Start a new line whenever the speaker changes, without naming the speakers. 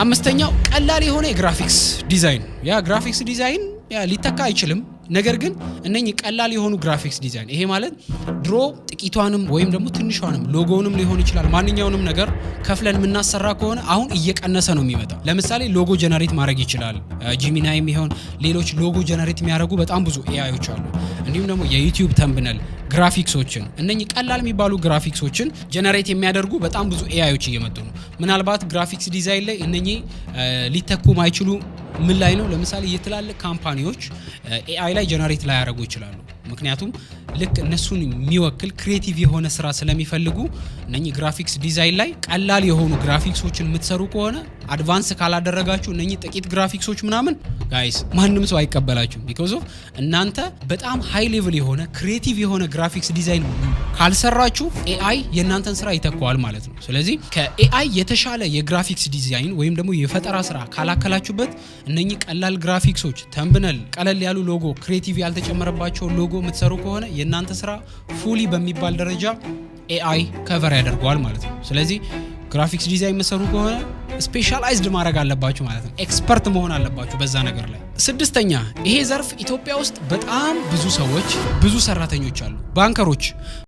አምስተኛው ቀላል የሆነ የግራፊክስ ዲዛይን ያ ግራፊክስ ዲዛይን ሊተካ አይችልም ነገር ግን እነኚህ ቀላል የሆኑ ግራፊክስ ዲዛይን ይሄ ማለት ድሮ ጥቂቷንም ወይም ደግሞ ትንሿንም ሎጎውንም ሊሆን ይችላል ማንኛውንም ነገር ከፍለን ምናሰራ ከሆነ አሁን እየቀነሰ ነው የሚመጣው ለምሳሌ ሎጎ ጀነሬት ማድረግ ይችላል ጂሚናይም ይሁን ሌሎች ሎጎ ጀነሬት የሚያደርጉ በጣም ብዙ ኤአይዎች አሉ እንዲሁም ደግሞ የዩቲዩብ ተምብነል ግራፊክሶችን እነኚህ ቀላል የሚባሉ ግራፊክሶችን ጀነሬት የሚያደርጉ በጣም ብዙ ኤአይዎች እየመጡ ነው ምናልባት ግራፊክስ ዲዛይን ላይ እነኚህ ሊተኩ ማይችሉ ምን ላይ ነው ለምሳሌ የትላልቅ ካምፓኒዎች ኤአይ ላይ ጀነሬት ላይ ያደርጉ ይችላሉ ምክንያቱም ልክ እነሱን የሚወክል ክሬቲቭ የሆነ ስራ ስለሚፈልጉ እነኚህ ግራፊክስ ዲዛይን ላይ ቀላል የሆኑ ግራፊክሶችን የምትሰሩ ከሆነ አድቫንስ ካላደረጋችሁ እነኚህ ጥቂት ግራፊክሶች ምናምን ጋይስ ማንንም ሰው አይቀበላችሁ ቢኮዝ ኦፍ እናንተ በጣም ሃይ ሌቭል የሆነ ክሬቲቭ የሆነ ግራፊክስ ዲዛይን ካልሰራችሁ ኤአይ የእናንተን ስራ ይተካዋል ማለት ነው ስለዚህ ከኤአይ የተሻለ የግራፊክስ ዲዛይን ወይም ደግሞ የፈጠራ ስራ ካላከላችሁበት እነኚህ ቀላል ግራፊክሶች ተምብነል ቀለል ያሉ ሎጎ ክሬቲቭ ያልተጨመረባቸው ሎጎ የምትሰሩ ከሆነ የእናንተ ስራ ፉሊ በሚባል ደረጃ ኤአይ ከቨር ያደርገዋል ማለት ነው ስለዚህ ግራፊክስ ዲዛይን መሰሩ ከሆነ ስፔሻላይዝድ ማድረግ አለባችሁ ማለት ነው ኤክስፐርት መሆን አለባችሁ በዛ ነገር ላይ ስድስተኛ ይሄ ዘርፍ ኢትዮጵያ ውስጥ በጣም ብዙ ሰዎች ብዙ ሰራተኞች አሉ ባንከሮች